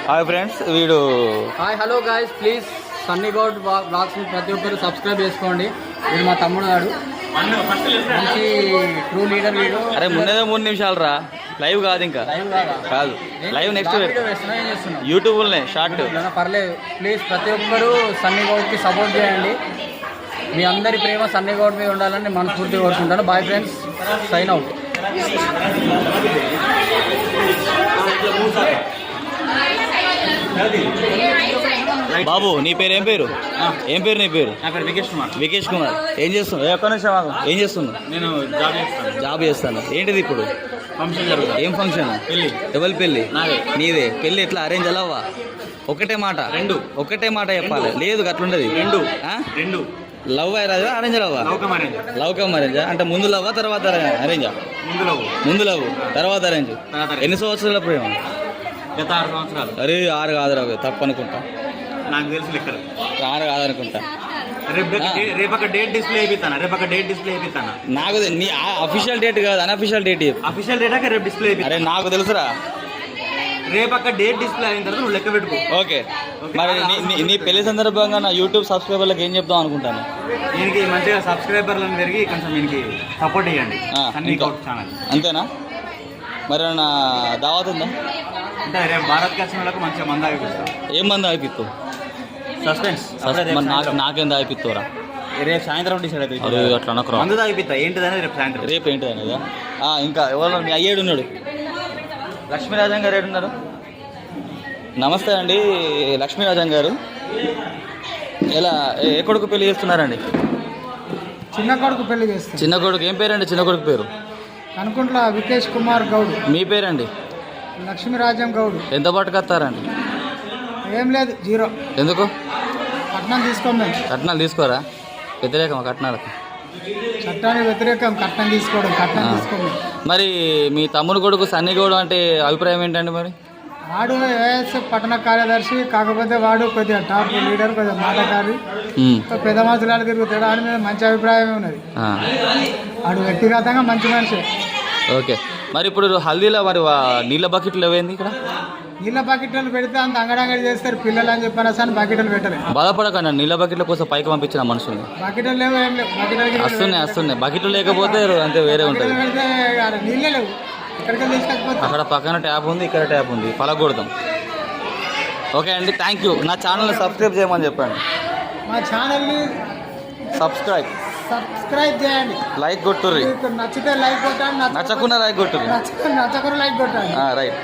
Hi friends వీడు hi hello guys please Sunny Goud blogs ప్రతి ఒక్కరు సబ్స్క్రైబ్ చేసుకోండి. వీడు మా తమ్ముడు గాడు, మంచి ట్రూ లీడర్ వీడు. అరే ముందేదో 3 నిమిషాలు రా, లైవ్ కాదు ఇంకా కాదు లైవ్ నెక్స్ట్ యూట్యూబ్లోనే షార్ట్. పర్లేదు ప్లీజ్ ప్రతి ఒక్కరు సన్నీ గౌడ్కి సపోర్ట్ చేయండి. మీ అందరి ప్రేమ సన్నీ గౌడ్ మీద ఉండాలని మనస్ఫూర్తిగా కోరుకుంటాను. Bye friends, sign out. బాబు నీ పేరు ఏం పేరు? ఏం పేరు నీ పేరు? నా పేరు వికేష్ కుమార్. వికేష్ కుమార్. ఏం చేస్తున్నావు? ఒక్క నిమిషం ఏం చేస్తున్నావు? నేను జాబ్ చేస్తాను. ఏంటిది ఇప్పుడు? ఫంక్షన్ జరుగుతుంది. ఏం ఫంక్షన్? పెళ్లి. ఎవరి పెళ్లి? నాదే. నీదే పెళ్లి. ఎట్లా అరేంజ్ అలవా? ఒకటే మాట ఒకటే మాట చెప్పాలి. లేదు అట్లుండదు. రెండు love arrange arrange love love come arrange అంటే ముందు లవ్ తర్వాత అరేంజా? ముందు లవ్ తర్వాత అరేంజ్. ఎన్ని సంవత్సరాల ప్రేమ? గత 6 సంవత్సరాలు. అరే 6 కాదురా, తప్పు అనుకుంటా. నాకు తెలిసి లెక్కలు 6 కాదనుకుంటా. రేపొక డేట్ డిస్ప్లే అయిపోతాను. నాకు నీ అఫీషియల్ డేట్ కాదు, అన్అఫీషియల్ డేట్. అఫీషియల్ డేట్ రేపు డిస్ప్లే అయిపోయి. అరే నాకు తెలుసురా. రేపొక డేట్ డిస్ప్లే అయిన తర్వాత నువ్వు లెక్క పెట్టుకో. ఓకే. మరి నీ పెళ్లి సందర్భంగా నా యూట్యూబ్ సబ్స్క్రైబర్లకు ఏం చెప్దాం అనుకుంటాను? దీనికి మంచిగా సబ్స్క్రైబర్లను పెరిగి కొంచెం దీనికి సపోర్ట్ చేయండి. సన్నీ గౌడ్ ఛానల్. అంతేనా? మరి నా దావత్ ఉందా? అంటే రేపు భారత్కి వచ్చిన వాళ్ళకు మంచిగా మంద ఆగిపిస్తాం. ఏం మంది ఆగిపిస్తావు? సస్పెన్స్. నాకేం ఆగిపిస్తావురా? రేపు సాయంత్రం డిసైడ్ అవుతుంది. అట్లా అనకు. మందు ఆగిపిస్తా. ఏంటిదని రేపు సాయంత్రం. రేపు ఏంటి అనేది? ఇంకా ఎవరు? మీ అయ్యేడు ఉన్నాడు, లక్ష్మీరాజన్ గారు ఏడున్నారు? నమస్తే అండి లక్ష్మీరాజన్ గారు. ఎలా ఏ కొడుకు పెళ్లి చేస్తున్నారండి? చిన్న కొడుకు పెళ్లి చేస్తాను. చిన్న కొడుకు ఏం పేరండి? చిన్న కొడుకు పేరు అనుకుంటా వికేష్ కుమార్ గౌడ్. మీ పేరండి? లక్ష్మీరాజం గౌడ్. ఎంత పట్టుకొస్తారండి? ఏం లేదు, 0. ఎందుకు? కట్నం తీసుకోండి. కట్నాలు తీసుకోరా? వ్యతిరేకమా కట్నాలకు? చట్టానికి వ్యతిరేకం కట్నం తీసుకోవడం. కట్నం తీసుకోండి. మరి మీ తమ్ముడు కొడుకు సన్నీ గౌడ్ అంటే అభిప్రాయం ఏంటండి? మరి వాడు ఏఎస్ఎఫ్ పట్టణ కార్యదర్శి, కాకపోతే వాడు కొద్దిగా టాప్ లీడర్, కొద్దిగా మాటకారి, పెద్ద మనుషులు తిరుగుతాడు. వాడి మీద మంచి అభిప్రాయమే ఉన్నది. వాడు వ్యక్తిగతంగా మంచి మనిషి. ఓకే. మరి ఇప్పుడు హల్దీలో మరి నీళ్ళ బకెట్లు ఏమైంది? ఇక్కడ నీళ్ళ బకెట్లు పెడితే అంత అంగడంగడి చేస్తారు పిల్లలు అని చెప్పాను సార్. బకెట్లు పెట్టలేదు. బాధపడకండి, నీళ్ళ బకెట్ల కోసం పైకి పంపించిన మనుషుల్ని. బకెట్లు లేవు, ఏం లేవు. వస్తున్నాయి బకెట్లు లేకపోతే అంతే వేరే ఉంటుంది. నీళ్ళే లేవు. ఇక్కడికి తీసుకపోతే అక్కడ పక్కన ట్యాప్ ఉంది, ఇక్కడ ట్యాప్ ఉంది, పలకూడదాం. ఓకే అండి, థ్యాంక్ యూ. నా ఛానల్ని సబ్స్క్రైబ్ చేయమని చెప్పండి. మా ఛానల్ని సబ్స్క్రైబ్ చేయండి. లైక్ కొట్టుర్రి. నచ్చితే లైక్ కొట్టండి, నచ్చకుండా లైక్ కొట్టుర్రి. నచ్చకుండా లైక్ కొట్టండి. రైట్.